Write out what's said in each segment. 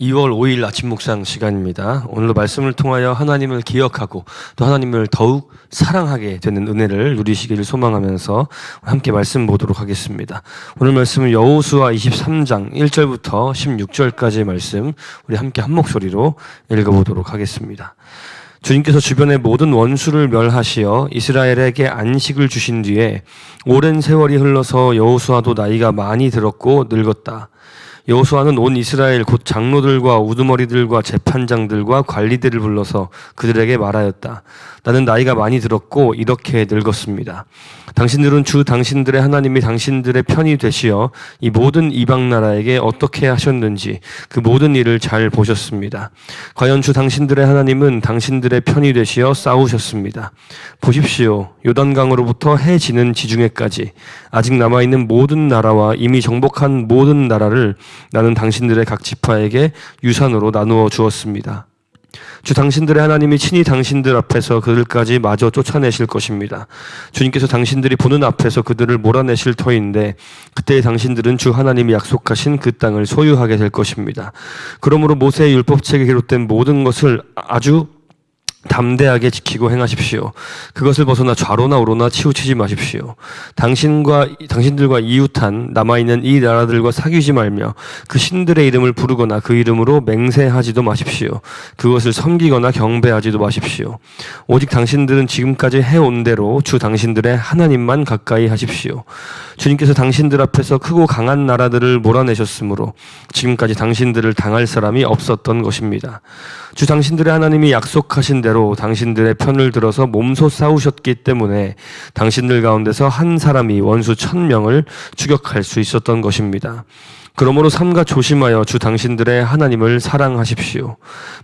2월 5일 아침 묵상 시간입니다. 오늘도 말씀을 통하여 하나님을 기억하고 또 하나님을 더욱 사랑하게 되는 은혜를 누리시기를 소망하면서 함께 말씀 보도록 하겠습니다. 오늘 말씀은 여호수아 23장 1절부터 16절까지의 말씀 우리 함께 한 목소리로 읽어보도록 하겠습니다. 주님께서 주변의 모든 원수를 멸하시어 이스라엘에게 안식을 주신 뒤에 오랜 세월이 흘러서 여호수아도 나이가 많이 들었고 늙었다. 여호수아는 온 이스라엘 곧 장로들과 우두머리들과 재판장들과 관리들을 불러서 그들에게 말하였다. 나는 나이가 많이 들었고 이렇게 늙었습니다. 당신들은 주 당신들의 하나님이 당신들의 편이 되시어 이 모든 이방 나라에게 어떻게 하셨는지 그 모든 일을 잘 보셨습니다. 과연 주 당신들의 하나님은 당신들의 편이 되시어 싸우셨습니다. 보십시오. 요단강으로부터 해 지는 지중해까지 아직 남아있는 모든 나라와 이미 정복한 모든 나라를 나는 당신들의 각 지파에게 유산으로 나누어 주었습니다. 주 당신들의 하나님이 친히 당신들 앞에서 그들까지 마저 쫓아내실 것입니다. 주님께서 당신들이 보는 앞에서 그들을 몰아내실 터인데 그때 당신들은 주 하나님이 약속하신 그 땅을 소유하게 될 것입니다. 그러므로 모세의 율법책에 기록된 모든 것을 아주 담대하게 지키고 행하십시오. 그것을 벗어나 좌로나 우로나 치우치지 마십시오. 당신들과 이웃한 남아있는 이 나라들과 사귀지 말며 그 신들의 이름을 부르거나 그 이름으로 맹세하지도 마십시오. 그것을 섬기거나 경배하지도 마십시오. 오직 당신들은 지금까지 해온 대로 주 당신들의 하나님만 가까이 하십시오. 주님께서 당신들 앞에서 크고 강한 나라들을 몰아내셨으므로 지금까지 당신들을 당할 사람이 없었던 것입니다. 주 당신들의 하나님이 약속하신 대로 당신들의 편을 들어서 몸소 싸우셨기 때문에 당신들 가운데서 한 사람이 원수 1000명을 추격할 수 있었던 것입니다. 그러므로 삼가 조심하여 주 당신들의 하나님을 사랑하십시오.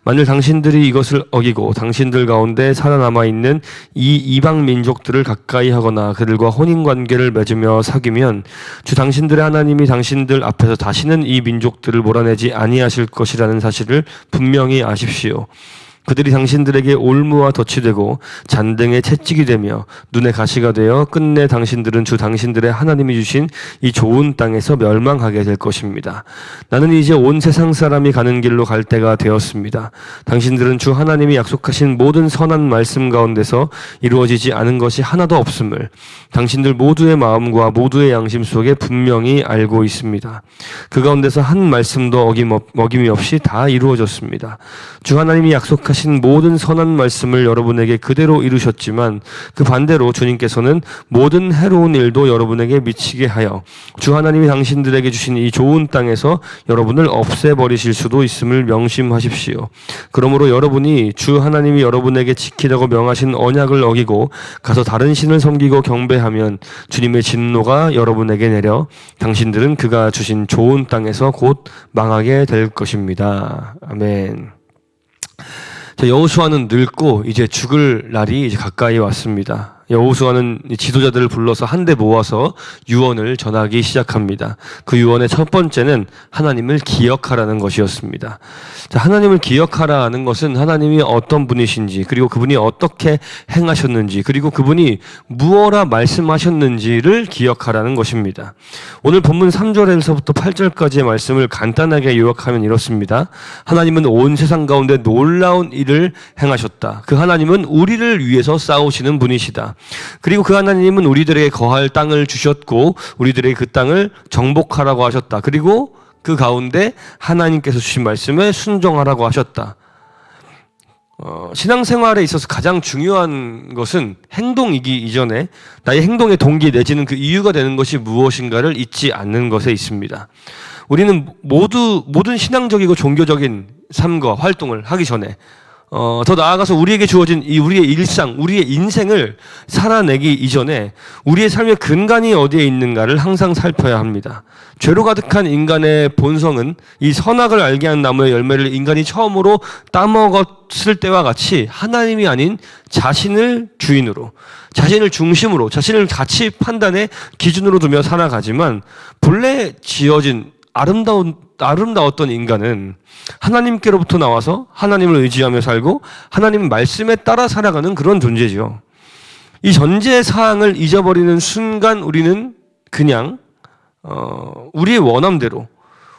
만일 당신들이 이것을 어기고 당신들 가운데 살아남아 있는 이 이방 민족들을 가까이 하거나 그들과 혼인관계를 맺으며 사귀면 주 당신들의 하나님이 당신들 앞에서 다시는 이 민족들을 몰아내지 아니하실 것이라는 사실을 분명히 아십시오. 그들이 당신들에게 올무와 덫이 되고 잔등에 채찍이 되며 눈에 가시가 되어 끝내 당신들은 주 당신들의 하나님이 주신 이 좋은 땅에서 멸망하게 될 것입니다. 나는 이제 온 세상 사람이 가는 길로 갈 때가 되었습니다. 당신들은 주 하나님이 약속하신 모든 선한 말씀 가운데서 이루어지지 않은 것이 하나도 없음을 당신들 모두의 마음과 모두의 양심 속에 분명히 알고 있습니다. 그 가운데서 한 말씀도 어김이 없이 다 이루어졌습니다. 주 하나님이 약속하신 모든 선한 말씀을 여러분에게 그대로 이루셨지만 그 반대로 주님께서는 모든 해로운 일도 여러분에게 미치게 하여 주 하나님이 당신들에게 주신 이 좋은 땅에서 여러분을 없애버리실 수도 있음을 명심하십시오. 그러므로 여러분이 주 하나님이 여러분에게 지키라고 명하신 언약을 어기고 가서 다른 신을 섬기고 경배하면 주님의 진노가 여러분에게 내려 당신들은 그가 주신 좋은 땅에서 곧 망하게 될 것입니다. 아멘. 여호수아는 늙고 이제 죽을 날이 이제 가까이 왔습니다. 여호수아는 지도자들을 불러서 한데 모아서 유언을 전하기 시작합니다. 그 유언의 첫 번째는 하나님을 기억하라는 것이었습니다. 하나님을 기억하라는 것은 하나님이 어떤 분이신지 그리고 그분이 어떻게 행하셨는지 그리고 그분이 무엇라 말씀하셨는지를 기억하라는 것입니다. 오늘 본문 3절에서부터 8절까지의 말씀을 간단하게 요약하면 이렇습니다. 하나님은 온 세상 가운데 놀라운 일을 행하셨다. 그 하나님은 우리를 위해서 싸우시는 분이시다. 그리고 그 하나님은 우리들에게 거할 땅을 주셨고 우리들에게 그 땅을 정복하라고 하셨다. 그리고 그 가운데 하나님께서 주신 말씀에 순종하라고 하셨다. 신앙생활에 있어서 가장 중요한 것은 행동이기 이전에 나의 행동의 동기 내지는 그 이유가 되는 것이 무엇인가를 잊지 않는 것에 있습니다. 우리는 모든 신앙적이고 종교적인 삶과 활동을 하기 전에 더 나아가서 우리에게 주어진 이 우리의 일상, 우리의 인생을 살아내기 이전에 우리의 삶의 근간이 어디에 있는가를 항상 살펴야 합니다. 죄로 가득한 인간의 본성은 이 선악을 알게 한 나무의 열매를 인간이 처음으로 따먹었을 때와 같이 하나님이 아닌 자신을 주인으로, 자신을 중심으로, 자신을 가치 판단의 기준으로 두며 살아가지만 본래 지어진 아름다웠던 인간은 하나님께로부터 나와서 하나님을 의지하며 살고 하나님 말씀에 따라 살아가는 그런 존재죠. 이 전제 사항을 잊어버리는 순간 우리는 그냥 우리의 원함대로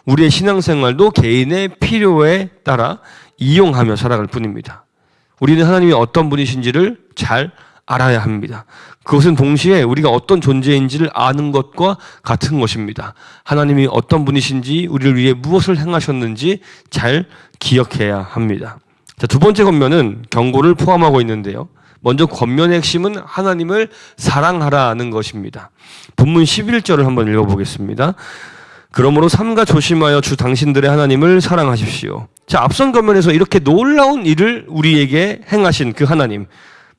우리의 신앙생활도 개인의 필요에 따라 이용하며 살아갈 뿐입니다. 우리는 하나님이 어떤 분이신지를 잘 알아야 합니다. 그것은 동시에 우리가 어떤 존재인지를 아는 것과 같은 것입니다. 하나님이 어떤 분이신지, 우리를 위해 무엇을 행하셨는지 잘 기억해야 합니다. 자, 두 번째 권면은 경고를 포함하고 있는데요. 먼저 권면의 핵심은 하나님을 사랑하라는 것입니다. 본문 11절을 한번 읽어보겠습니다. 그러므로 삼가 조심하여 주 당신들의 하나님을 사랑하십시오. 자, 앞선 권면에서 이렇게 놀라운 일을 우리에게 행하신 그 하나님,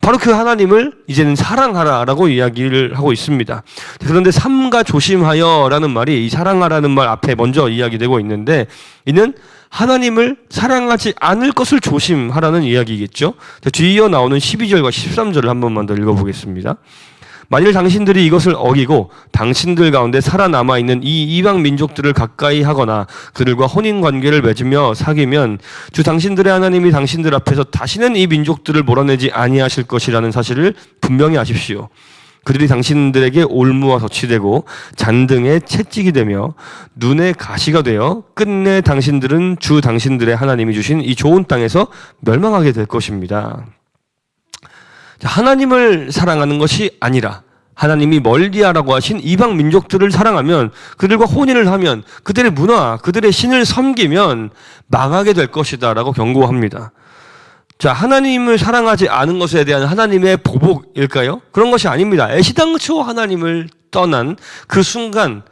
바로 그 하나님을 이제는 사랑하라라고 이야기를 하고 있습니다. 그런데 삼가 조심하여라는 말이 이 사랑하라는 말 앞에 먼저 이야기되고 있는데, 이는 하나님을 사랑하지 않을 것을 조심하라는 이야기겠죠. 뒤이어 나오는 12절과 13절을 한 번만 더 읽어보겠습니다. 만일 당신들이 이것을 어기고 당신들 가운데 살아남아 있는 이 이방 민족들을 가까이 하거나 그들과 혼인 관계를 맺으며 사귀면 주 당신들의 하나님이 당신들 앞에서 다시는 이 민족들을 몰아내지 아니하실 것이라는 사실을 분명히 아십시오. 그들이 당신들에게 올무와 덫이 되고 잔등에 채찍이 되며 눈에 가시가 되어 끝내 당신들은 주 당신들의 하나님이 주신 이 좋은 땅에서 멸망하게 될 것입니다. 하나님을 사랑하는 것이 아니라 하나님이 멀리하라고 하신 이방 민족들을 사랑하면, 그들과 혼인을 하면, 그들의 문화, 그들의 신을 섬기면 망하게 될 것이다 라고 경고합니다. 자, 하나님을 사랑하지 않은 것에 대한 하나님의 보복일까요? 그런 것이 아닙니다. 애시당초 하나님을 떠난 그 순간,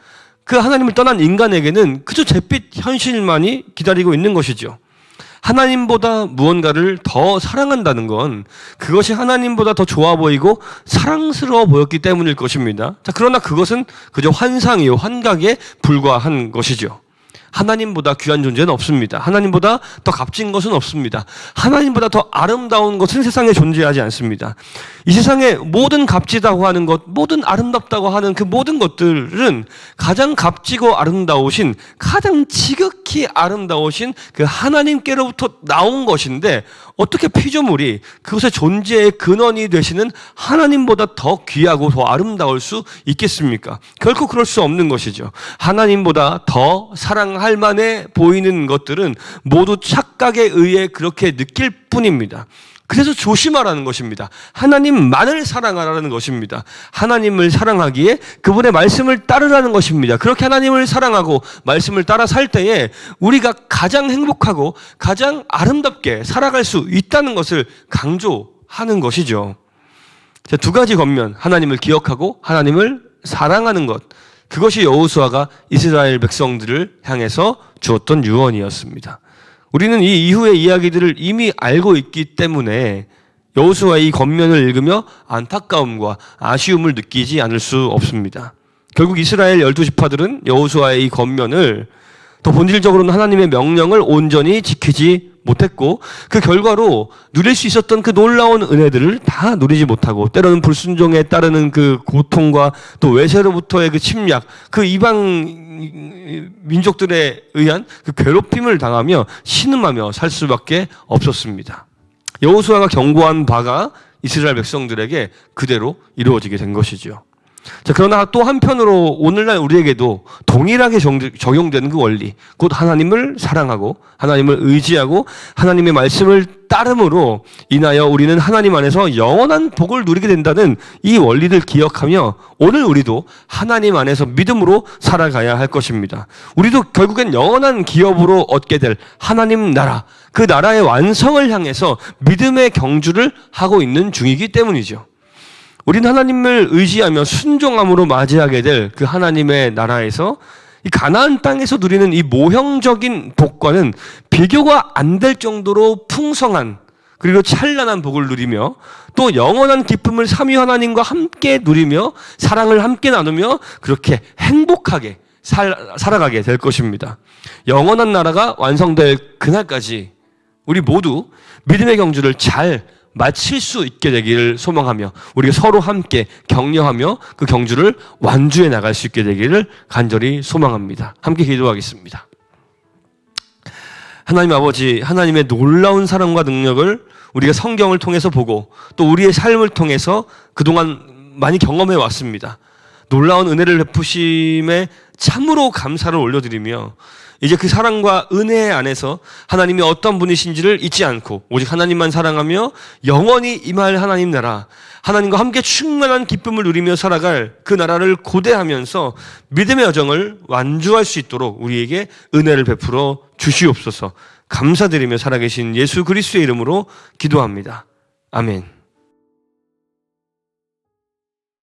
그 하나님을 떠난 인간에게는 그저 잿빛 현실만이 기다리고 있는 것이죠. 하나님보다 무언가를 더 사랑한다는 건 그것이 하나님보다 더 좋아 보이고 사랑스러워 보였기 때문일 것입니다. 자, 그러나 그것은 그저 환상이요, 환각에 불과한 것이죠. 하나님보다 귀한 존재는 없습니다. 하나님보다 더 값진 것은 없습니다. 하나님보다 더 아름다운 것은 세상에 존재하지 않습니다. 이 세상에 모든 값지다고 하는 것, 모든 아름답다고 하는 그 모든 것들은 가장 값지고 아름다우신, 가장 지극히 아름다우신 그 하나님께로부터 나온 것인데, 어떻게 피조물이 그것의 존재의 근원이 되시는 하나님보다 더 귀하고 더 아름다울 수 있겠습니까? 결코 그럴 수 없는 것이죠. 하나님보다 더 사랑할 만해 보이는 것들은 모두 착각에 의해 그렇게 느낄 뿐입니다. 그래서 조심하라는 것입니다. 하나님만을 사랑하라는 것입니다. 하나님을 사랑하기에 그분의 말씀을 따르라는 것입니다. 그렇게 하나님을 사랑하고 말씀을 따라 살 때에 우리가 가장 행복하고 가장 아름답게 살아갈 수 있다는 것을 강조하는 것이죠. 두 가지 권면, 하나님을 기억하고 하나님을 사랑하는 것, 그것이 여호수아가 이스라엘 백성들을 향해서 주었던 유언이었습니다. 우리는 이 이후의 이야기들을 이미 알고 있기 때문에 여호수아의 이 권면을 읽으며 안타까움과 아쉬움을 느끼지 않을 수 없습니다. 결국 이스라엘 12지파들은 여호수아의 이 권면을, 더 본질적으로는 하나님의 명령을 온전히 지키지 못했고, 그 결과로 누릴 수 있었던 그 놀라운 은혜들을 다 누리지 못하고, 때로는 불순종에 따르는 그 고통과 또 외세로부터의 그 침략, 그 이방 민족들에 의한 그 괴롭힘을 당하며 신음하며 살 수밖에 없었습니다. 여호수아가 경고한 바가 이스라엘 백성들에게 그대로 이루어지게 된 것이죠. 자, 그러나 또 한편으로 오늘날 우리에게도 동일하게 적용되는 그 원리, 곧 하나님을 사랑하고 하나님을 의지하고 하나님의 말씀을 따름으로 인하여 우리는 하나님 안에서 영원한 복을 누리게 된다는 이 원리를 기억하며 오늘 우리도 하나님 안에서 믿음으로 살아가야 할 것입니다. 우리도 결국엔 영원한 기업으로 얻게 될 하나님 나라, 그 나라의 완성을 향해서 믿음의 경주를 하고 있는 중이기 때문이죠. 우린 하나님을 의지하며 순종함으로 맞이하게 될 그 하나님의 나라에서 이 가나안 땅에서 누리는 이 모형적인 복과는 비교가 안 될 정도로 풍성한, 그리고 찬란한 복을 누리며 또 영원한 기쁨을 삼위 하나님과 함께 누리며 사랑을 함께 나누며 그렇게 행복하게 살아가게 될 것입니다. 영원한 나라가 완성될 그날까지 우리 모두 믿음의 경주를 잘 마칠 수 있게 되기를 소망하며 우리가 서로 함께 격려하며 그 경주를 완주해 나갈 수 있게 되기를 간절히 소망합니다. 함께 기도하겠습니다. 하나님 아버지, 하나님의 놀라운 사랑과 능력을 우리가 성경을 통해서 보고 또 우리의 삶을 통해서 그동안 많이 경험해 왔습니다. 놀라운 은혜를 베푸심에 참으로 감사를 올려드리며 이제 그 사랑과 은혜 안에서 하나님이 어떤 분이신지를 잊지 않고 오직 하나님만 사랑하며 영원히 임할 하나님 나라, 하나님과 함께 충만한 기쁨을 누리며 살아갈 그 나라를 고대하면서 믿음의 여정을 완주할 수 있도록 우리에게 은혜를 베풀어 주시옵소서. 감사드리며 살아계신 예수 그리스도의 이름으로 기도합니다. 아멘.